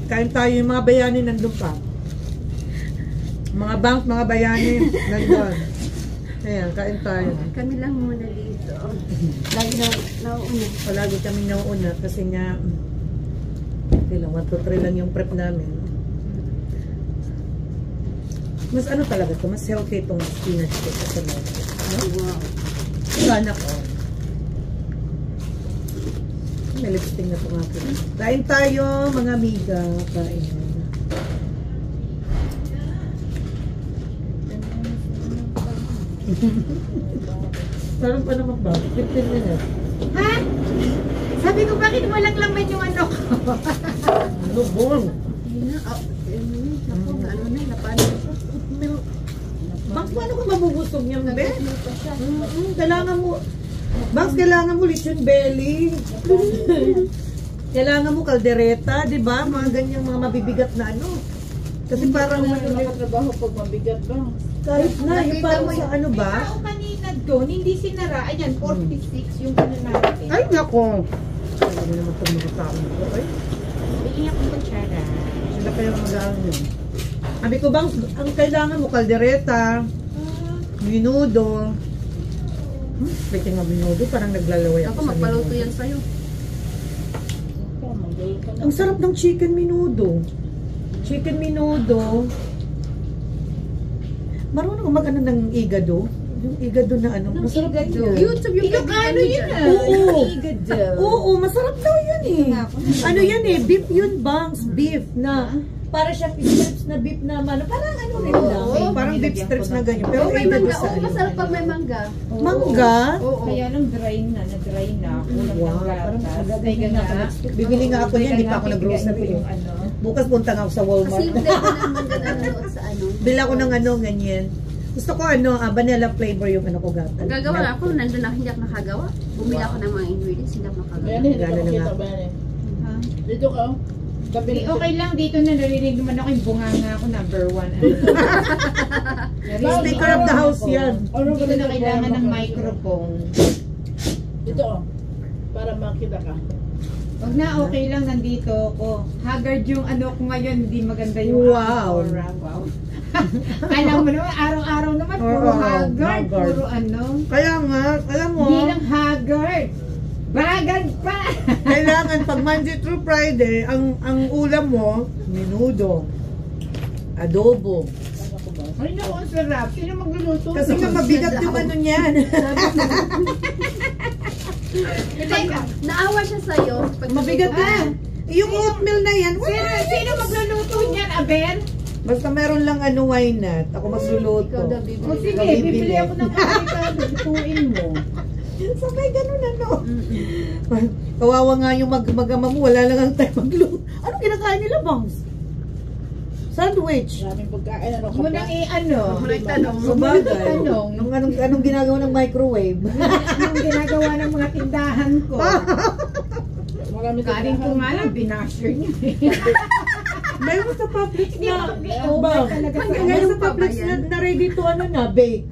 kain tayo yung mga bayani nandun pa. Mga bank, mga bayani nandun. Ayan, kain tayo. Kami lang muna dito. Lagi na nauuna. Palagi kami nauuna kasi nga, ilang 1 to 3 lang yung prep namin. Mas ano talaga to, mas healthy itong spinach ko sa mga. No? Wow. Sana ko. May lipstick na ito nga po. Kain tayo, mga amiga. Kain. Parang pa naman ba? 15 minutes. Ha? Sabi ko, bakit walang laman yung ano ko? Lubong. Hindi na. Ako, ano na, napano siya. Bang, paano ka mabubusog niyan, be? Kailangan mo, Bang, kailangan mo lechon belly. Kailangan mo kaldereta, di ba? Mga ganyang mga mabibigat na ano. Kasi parang nakatrabaho pag mabigat ba? kahit na, yung parang sa ano ba? May tao kanina doon, hindi sinara. Ayan, 46 yung ano natin. Ay, nako. Ano naman itong mga tao nito, ay? Bigyan akong kutsara. Sila kaya mag-aaral yun. Sabi ko, Bang, ang kailangan mo kaldereta, minudo. Speaking of minudo, parang naglalaway ako Ako, sa magpaluto minudo. yan sa'yo. Ang sarap ng chicken minudo. Chicken minudo. Marunong mag-ano ng igado? Yung igado na ano? Masarap igado? yun. YouTube yung Ilocano yun ah. Oo. Igado. Oo, masarap daw yan eh. Ano yan eh, beef yun, Bangs. Beef na. Para siyang strips na beef na ano. Parang ano rin lang. Oo. Parang beef strips na ganyan. Pero Oh, may igado mangga. sa Oo, ano. masarap pag may mangga. Mangga? Oo. Kaya nung dry na. Kulang Wow, ng parang gatas. gagawin na ako. Bibili nga ako yan, di pa ako nag-grocery. Yung ano. Bukas punta nga ako sa Kasi Walmart. yung flavor ng mangga na nanood sa ano. Bila ko ng ano, ganyan. Gusto ko ano, vanilla flavor yung ano ko gata. Ang gagawa ako, nandun ako, hindi ako nakagawa. Bumili ako ng mga ingredients, hindi ako nakagawa. Ayan, hindi Gano'n ko na makita nga. ba yan eh. Ha? Dito ka, oh. Tabi Eh, okay lang dito na narinig naman ako yung bunganga ako number 1. Speaker of the house yan. Hindi ko na kailangan ng microphone. Dito, oh. Para makita ka. Wag na, okay lang, nandito ako. Haggard yung ano ko ngayon, hindi maganda yung Wow. aura. Wow. Alam mo naman, araw-araw naman, puro Oo, haggard, haggard. puro ano. Kaya nga, alam mo, Hindi lang haggard. Bagad pa! kailangan pag Monday through Friday, ang ulam mo, menudo, adobo. Ay naku, ang sarap. Sino magluluto? Kasi nga mabigat yung ano niyan. Teka, naawa siya sa'yo. Pag Mabigat na. Yung oatmeal na yan, Sino magluluto niyan, Aber? basta meron lang ano, why not? Ako magluluto. Ikaw daw bibili. O sige, Bibili. bibili ako ng Amerikano. Lutuin mo. Sabay ganun ano. Kawawa nga yung mag-ama mo, wala lang ang time magluto. Anong kinakain nila, Bangs? Sandwich. Maraming pagkain, ano ka Munang pa? i-ano. Munang itanong. Sabagay. Tanong. Anong ginagawa ng microwave? Anong ginagawa ng mga tindahan ko? Marami Karin ko nga lang, binasher niya. Meron sa Publix na, Oh, Bang, talaga sa meron sa ano pa ba Publix yan? na ready to ano na, bake.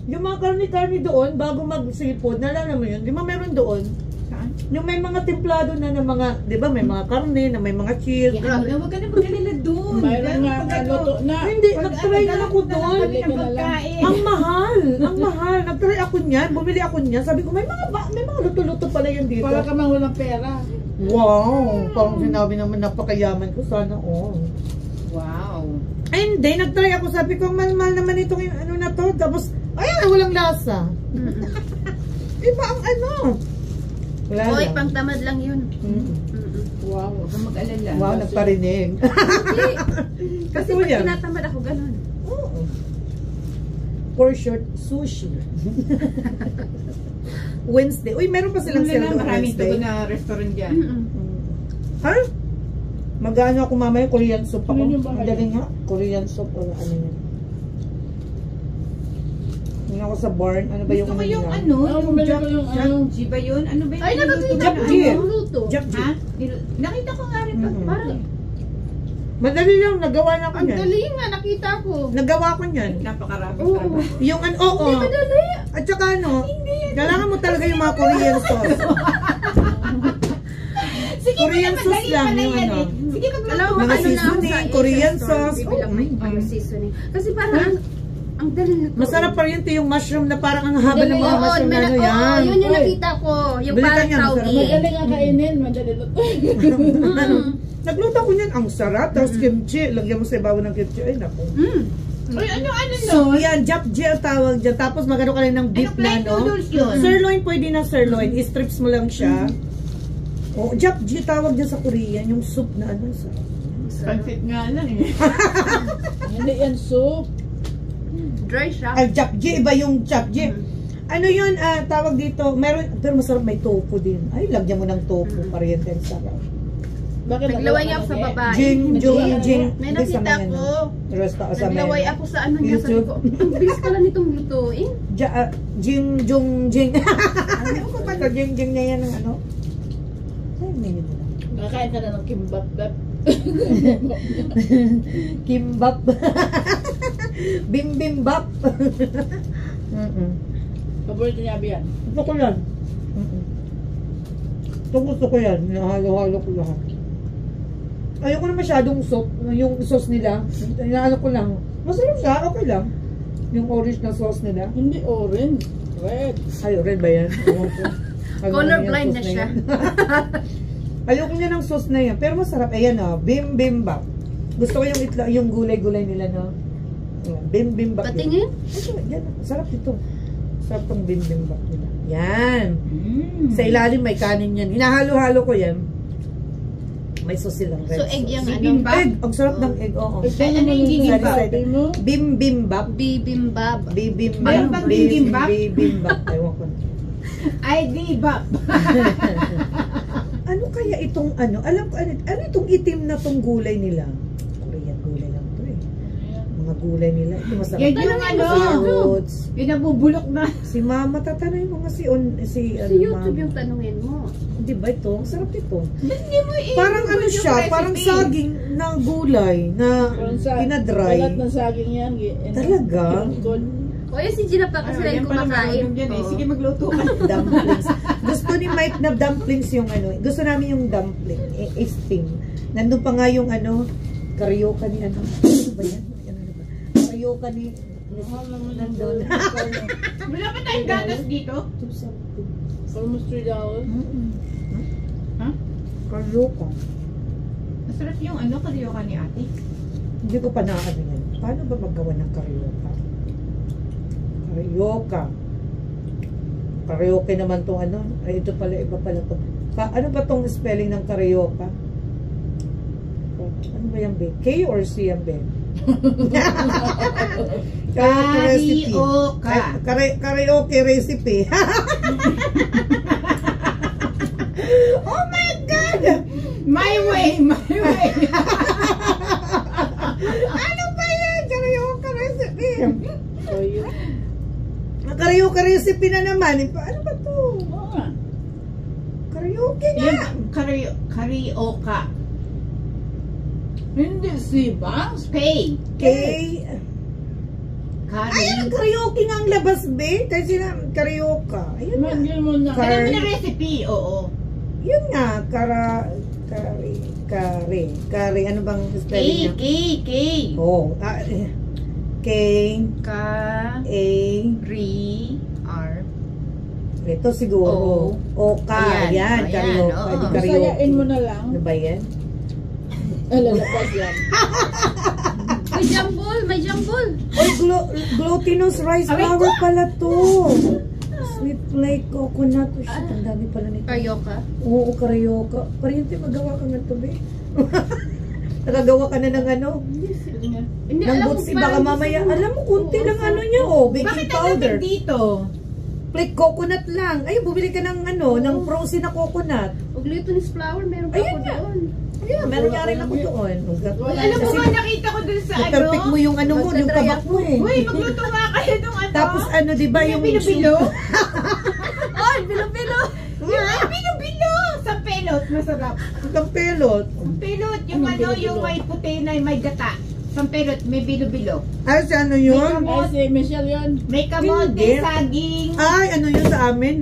Yung mga karni-karni doon, bago mag-seafood, nalala mo yun, di ba meron doon? Saan? Yung may mga templado na ng mga, di ba, may mga karne, na may mga cheese. Ano, huwag ka na magkalala doon. Mayroon nga naluto na. Hindi, nag-try na ako doon. Kami ng pagkain. Ang mahal, ang mahal. Nag-try ako niyan, bumili ako niyan. Sabi ko, may mga luto-luto pala yan dito. Para ka mang walang pera. Wow, parang sinabi naman napakayaman ko, sana all. Wow. Ay, hindi, nag-try ako. Sabi ko, mal-mal naman itong ano na to. Tapos, ay, walang lasa. Iba ang ano. Wala Oy, lang. pangtamad lang yun. Wow. Huwag kang mag-alala. Wow, nagparinig. Kasi Ito pag yan. tinatamad ako, ganun. Oo. For short, sushi. Wednesday. Uy, meron pa silang sale doon Maraming Wednesday. tugon na restaurant dyan. Ha? Mag-ano ako mamaya, Korean soup ako. Ano yung bahay? Ang galing nga, Korean soup o ano yan. Hindi ako sa barn. Ano ba yung Gusto ko yung nila? ano, Ah, yung bumili ko Jack, yung ano. Jack ba yun? Ano ba yung Ay, niluluto nakakita na ko Jack yung luto. Jack Ha? Nakita ko nga rin. Mhm. Parang Madali lang, nagawa na ako Ang niyan. dali nga, nakita ko. Nagawa ko niyan. napakarami Oo. trabaho. Yung ano, oo. Hindi madali. At saka ano, kailangan mo talaga yung mga Korean sauce. Sige, Korean sauce lang yung ano. Sige, Alam mo, Mga ano na ako seasoning, sa Korean Asian sauce. store, bibilang may ano, seasoning. Kasi parang ang dali nito. Masarap pa rin ito yung mushroom na parang ang haba ng mga Oo, mushroom na ano oo, yan. yun yung nakita ko. Yung Balikan parang niya, masarap. taugi. Madali nga kainin, madali lutuin. Nagluto ko niyan, ang sarap. Tapos kimchi, lagyan mo sa ibabaw ng kimchi. Ay, naku. Uy, ano So, yan, japji ang tawag dyan. Tapos magano ka rin ng beef Ano, na, plain no? noodles yun? Sirloin, pwede na sirloin. I-strips mo lang siya. Oh, japji tawag dyan sa Korean. Yung soup na ano. Sarap. Pansit nga lang eh. Hindi yan soup. Dry siya. Ay, japji. Iba yung japji. Ano yun, tawag dito. Meron, pero masarap may tofu din. Ay, lagyan mo ng tofu. Pariente, sarap. Bakit Naglaway ako sa babae. Jing, jing. May nakita ko. Naglaway ako sa ano niya. Sabi ko, ang bilis pala nitong lutuin. Jing, jung, jing. Ano ko ba ito? Jing, jing niya yan ng ano? Ay, minute na. Kakain ka na ng kimbap. Kimbap. Bimbimbap. Paborito niya yan. Gusto ko yan. Ito gusto ko yan. Nahalo-halo ko lahat. Ayoko na masyadong soup. Yung sauce nila. Inaano ko lang. Masarap siya. Okay lang. Yung orange na sauce nila. Hindi orange. Red. Ay, red ba yan? Ewan ko. Color Ano blind yung na sauce siya. yan? Ayoko niya ng sauce na yan. Pero masarap. Ayan o. Bimbimbap. Gusto ko yung itla, yung gulay-gulay nila, no? Ayan, bimbimbap. Patingin? Yan. Sarap ito. Sarap tong bimbimbap nila. Yan. Sa ilalim may kanin yan. Hinahalo-halo ko yan. May sauce silang red So, egg yung sauce. ano? Egg. Ang sarap ng egg. Oo. Ano yung gigimbap? Bimbimbap. Bibimbap. Bibimbap. Ano ba bibimbap? Bibimbap. Ewan ko. Ay, di ba? Ano kaya itong ano? Alam ko, ano itong itim na tong gulay nila? Korean gulay lang to eh. Mga gulay nila. Ito masarap. Yan yung ano. Carrots. Yung nabubulok na. Si Mama, tatanay mo nga si Sa YouTube yung tanungin mo. Di ba ito? Ang sarap ito. Hindi mo Parang ano siya, parang saging na gulay na pinadry. Balat ng saging yan. Talaga? O yan si Gina pa kasi lang kumakain. Sige, magluto ka. Dumplings. Gusto ni Mike na dumplings yung ano. Gusto namin yung dumpling. Steam. Nandun pa nga yung ano, karyoka ni ano. Ano ba yan? Ano ba? Karyoka ni... Nandun. Wala pa tayong gatas dito? Almost $3. Ha? Karyoka. Masarap yung ano, karyoka ni ate. Hindi ko pa nakaano yan. Paano ba maggawa ng karyoka? Karyoka. Karaoke naman tong ano. Ay, ito pala, iba pala to. Ano ba tong spelling ng karyoka? Ano ba yung B? K or C yung B? Karaoke recipe. Karaoke recipe. Oh my God! My way, my way. Ano ba yan? Karaoke recipe. So yun. Karaoke recipe na naman. Ano ba to? Oo nga. Karaoke nga. Yung karyoka. Hindi si Bangs. Pay. Kay... Kari. Ay, ang karaoke nga ang labas, be. Kasi na, karaoke. Ayun nga. Magyan mo na. Kar- Alam mo na recipe, oo. Yun nga, kare. Ano bang spelling niya? K. Oh, K, Ka. A, R. ito siguro. O, K, yan, karaoke. oo. Sayain mo na lang. Ano ba yan? Lalapas yan. May jambol, may jambol. Oy, glutinous rice flour pala to. Sweet flake coconut. Oh, shit, ang dami pala nito. Karyoka. Oo, karaoke. Pariente, magawa ka nga to, be. Nakagawa ka na ng ano? Hindi, Ng alam ko butsi, parang baka mamaya. gusto mo. Alam mo, kunti lang ano niya, oh. Bakit Baking ang powder. lamig dito? Flake coconut lang. Ay, bumili ka ng ano, ng frozen na coconut. O glutinous flour, meron pa Ayun ako nga. doon. Yeah, meron nga rin ako doon. Alam mo ba, nakita ko dun sa ano? perfect mo yung ano mo, yung Magdadry tabak mo eh. Uy, magluto nga kayo nung ano? Tapos ano, di ba yung... Bilo-bilo? Ay, bilo-bilo. Ay, bilo-bilo! Sa pelot, masarap. Ang pelot. Ang pelot, yung Anong ano, bilo-bilo? yung may puti na may gata. Sa pelot, may bilo-bilo. Ay, si ano yun? Ay, si Michelle yun. May kamote, Hindi. saging. Ay, ano yun sa amin?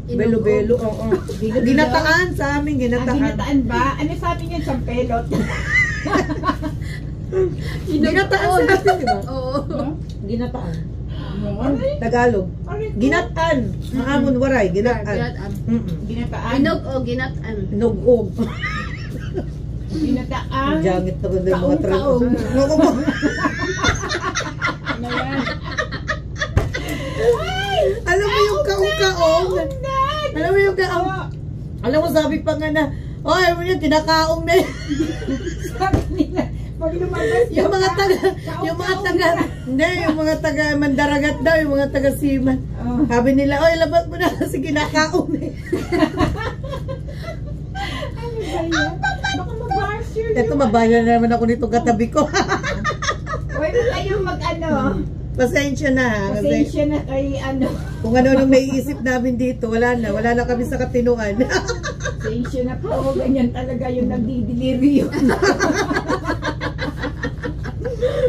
Belo-belo, oo. Ginataan sa amin, ginataan. Ginataan ba? Ano sabi niya, sampelot? Ginataan sa atin, di ba? Oo. Ginataan. Tagalog. Ginataan. Maamon waray, ginataan. Ginataan. Ginataan. Inog o ginataan. Nugog. Ginataan. Jangit na ba yung mga Kaong-kaong. Ano yan? Alam mo yung kaong-kaong? Alam mo yung kaong? Alam mo, sabi pa nga na, oh, alam mo yun, tinakaong na yun. Sabi nila, pag lumabas Yung mga taga, hindi, yung mga taga Mandaragat daw, yung mga taga Siman. Sabi nila, oh, labas mo na kasi kinakaong na yun. Ano ba yan? Baka mag-barster Ito, mabayan na naman ako nitong katabi ko. Huwag mo kayong mag-ano. Pasensya na ha. Pasensya na kay ano. Kung ano nang naiisip namin dito, wala na kami sa katinuan. Pasensya na po. Ganyan talaga yung nagdideliryo.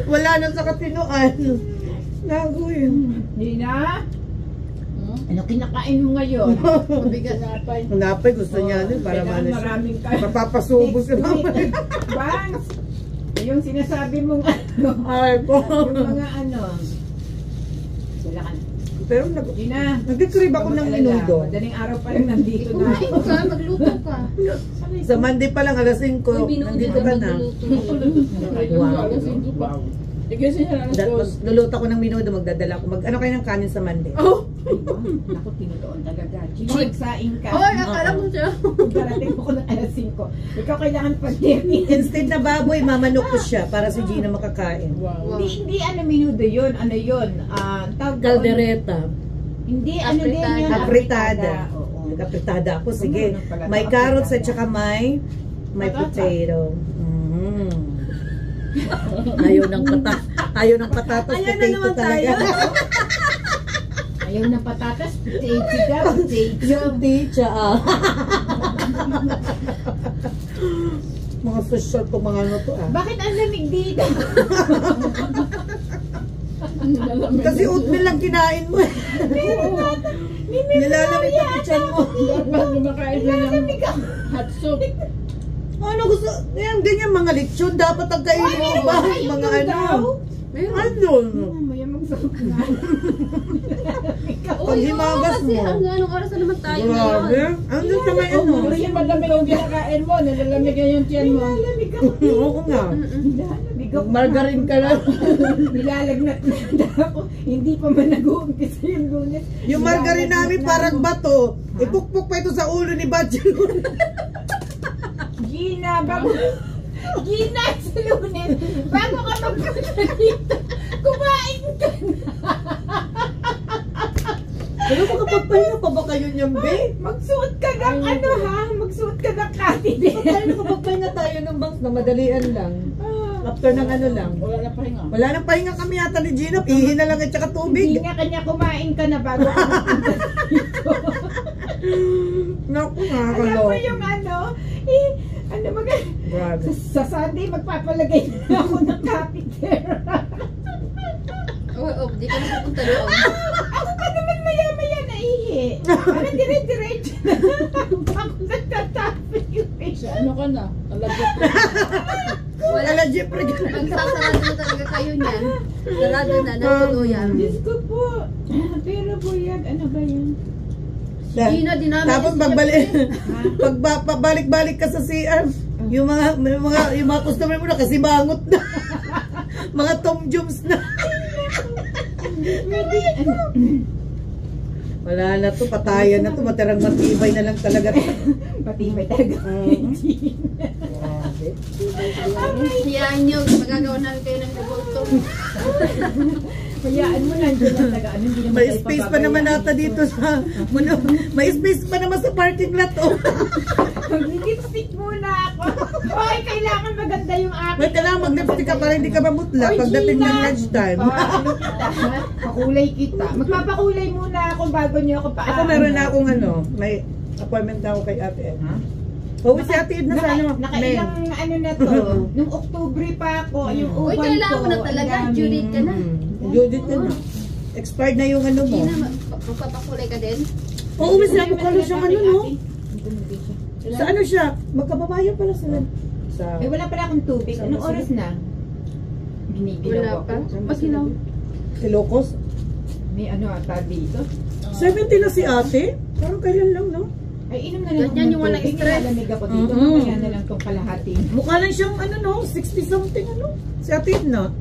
Wala na sa katinuan. Nago yun. Nina? Ano kinakain mo ngayon? Mabigat. Napay, gusto niya nun para Kailangan malas. maraming kain. Mapapasubos ka naman. Bangs! Yung sinasabi mong ano. Ay po. Yung mga ano. Wala ka na. Pero Nina. nag-crave ako ng minudo. Madaling araw pa lang nandito na. Kumain ka, magluto ka. Sa Monday pa lang, alas 5, nandito ka na. Wow. Igisin siya ng dos. Luluto ko ng minudo, magdadala ko. Ano kayo ng kanin sa Monday? Oh! Naku, tinuloon talaga. Magsaing ka. Oy, akala mo siya. Darating ako ng alas 5. Ikaw kailangan pag-dirty. Instead na baboy, mamanok ko siya para si Gina makakain. Wow. Hindi ano minudo yun. Ano yun? Tawag doon. Caldereta. Hindi, ano din yun. Apritada. Oo. Nag-apritada ako. Sige. Ano pala? May carrots at Apritada. saka may Patata. potato. Ayaw ng patatas. Ayan na Potato naman talaga. Ayaw ng patatas. Potato ka. Potato. Yung teacher, mga social ko mga ano to Bakit ang lamig dito? Kasi oatmeal lang kinain mo eh. Nilalamig pa kitchen mo. Dapat lumakain na ng hot soup. Ano gusto? Yan, ganyan mga lechon. Dapat ang kainin mo ba? Mga ano. Ano? Mamaya magsuot na. Pag himagas kasi mo. hanggang anong oras na naman tayo Grabe. ngayon? Ano sa may ano? Kasi malamig yung kinakain mo, nilalamig yan yung tiyan mo. Nilalamig ako. Oo nga. Nilalamig ako. Margarine ka lang. Nilalagnat na ako. Hindi pa man nag-uumpisa yung Lunes. Yung margarine namin parang bato. Ipukpuk pa ito sa ulo ni Bachelor. Gina, Gina, sa Lunes, bago ka magpunta dito, kumain ka na. Pero makapagpahinga pa ba kayo niyang, be? Magsuot ka ng ano ha? Magsuot ka ng katide. Tayo nakapagpahinga tayo ng banks na madalian lang. After ng ano lang. Wala na pahinga. Wala nang pahinga kami yata ni Gina. Ihi na lang at saka tubig. Hindi nga kanya kumain ka na bago ka magpunta dito. Naku, Alam mo nakakaloko. yung ano, ano Grabe. sa Sunday magpapalagay na ako ng catheter. Oh, di ka na pupunta doon. Ako pa naman maya-maya naihi. Parang dire-diretso na. Ako nagtatapi yung Sa ano ka na? Alagyan. Wala Jeffrey. Magsasarado na talaga kayo niyan. Sarado na, natuluyan. Diyos ko po. Pero po yan, ano ba yun? Gina, dinami. Tapos pabalik-balik ka sa CR, yung mga customer mo na kasi mangot na. Mga Tom Jones na. Wala na to, patayan na to, matirang matibay na lang talaga. Patibay talaga. Hiyaan nyo, magagawa namin kayo ng gabotong. Hayaan mo lang dyan ang taga-ano. May space pa naman nata dito sa, may space pa naman sa parking lot. Oh. Mag-lipstick muna ako. Hoy, kailangan maganda yung akin. May kailangan mag-lipstick ka para hindi ka mamutla pagdating ng lunchtime. Ano kita? Pakulay kita. Magpapakulay muna ako bago niyo ako pa. Ako meron na akong may appointment na ako kay Ate Ed. Oo, si Ate Ed na sana. Nakailang ano na to. Nung October pa ako, yung Uy, uban ko. kailangan mo na talaga. ang daming- Due date ka na. Judith ka na. Expired na yung ano mo. Gina, magpapakulay ka din? Oo, mas nakukalo siyang ano, no? Sa ano siya? Magkababayan pala sila. Sa... Eh, wala pala akong tubig. Anong oras na? Ginigilaw Wala pa. ako. Maginaw. Ilocos. May ano ata dito. 70 na si ate. Parang kailan lang, no? Ay, inom na lang Ganyan yung walang stress. Nalamig ako dito. Mm-hmm. Kaya na lang itong kalahati. Mukha lang siyang ano, no? 60 something, ano? Si ate na.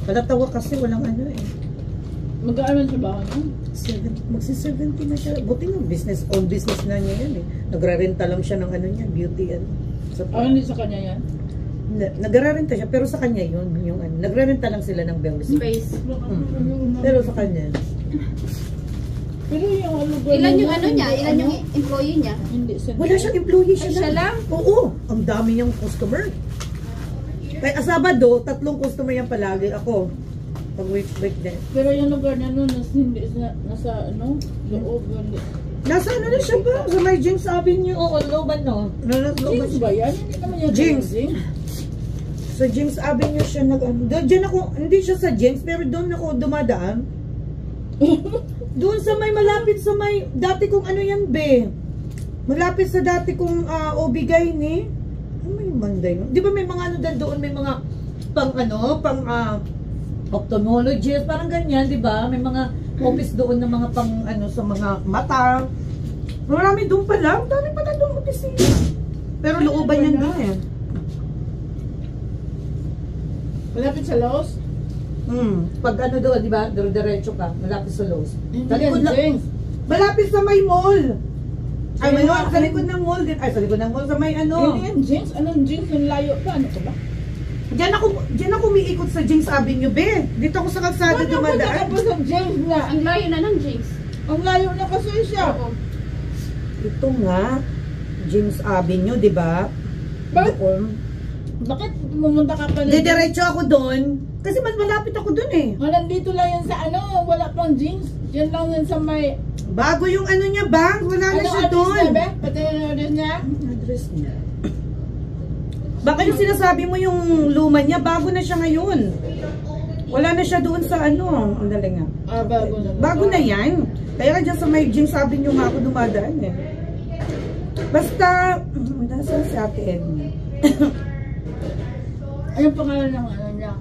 Palatawa kasi walang ano eh. Mag-aaral sa bahay mo? Magsi-70 na siya. Buti nga, own business na niya yan eh. Nagrarenta lang siya ng ano niya, beauty ano. Hindi sa kanya yan? Nagrarenta siya, pero sa kanya yun. Yung, ano, nagrarenta lang sila ng bells. Space. Pero sa kanya. Pero yung ano ba? Ilan yung ano niya? Ilan yung employee niya? Hindi siya. Wala siyang employee siya, Siya lang? Oo, ang dami niyang customer. Kaya Sabado, 3 customer yan palagi ako. Pag week din. Pero yung lugar niya nun, hindi nasa ano, loob. Nasa ano na siya ba? Sa may Jinx Avenue. Oo, Loban no. Jinx ba yan? Hindi naman yan. Jinx. Sa Jinx Avenue siya diyan ako, hindi siya sa Jinx, pero doon ako dumadaan. Doon sa may malapit sa may, dati kong ano yan be. Malapit sa dati kong obigay ni. Ano may Monday no? Di ba may mga ano doon, may mga pang ophthalmologist, parang ganyan, di ba? May mga office doon na mga pang ano sa mga mata. Marami doon pala. Dami pala doon opisina. Pero looban yan doon. Malapit sa Laos? Pag ano doon, di ba? Diretso ka, malapit sa Lowe's. Hindi Sa likod yan, lang- Jinx. Malapit sa may mall. Ay, may Kaya- sa likod ng mall din. Ay, sa likod ng mall, sa may ano. Hindi yan, Jinx. Anong Jinx? Yung layo pa. Ano ka ba? Diyan ako umiikot sa Jinx Avenue, be. Dito ako sa kalsada Ano ba dumadaan. sa Jinx na? Ang layo na ng Jinx. Ang layo na kasi siya. Oo. Ito nga, Jinx Avenue, di ba? Bakit? Doon. Bakit pumunta ka pa Diretso ako doon. Kasi mas malapit ako doon eh. Nandito lang yan sa ano, wala pang Jinx. Diyan lang yan sa may... Bago yung ano niya, bang. Wala na siya doon. Ano address niya, be? Pati yung address niya? Address niya. Baka yung sinasabi mo yung luma niya, bago na siya ngayon. Wala na siya doon sa ano. Ang dali nga. Bago na. Bago na yan. Kaya dyan sa may gym sabi niyo nga ako dumadaan eh. Basta, nasa si Ate Edna. Anong pangalan ng ano niya?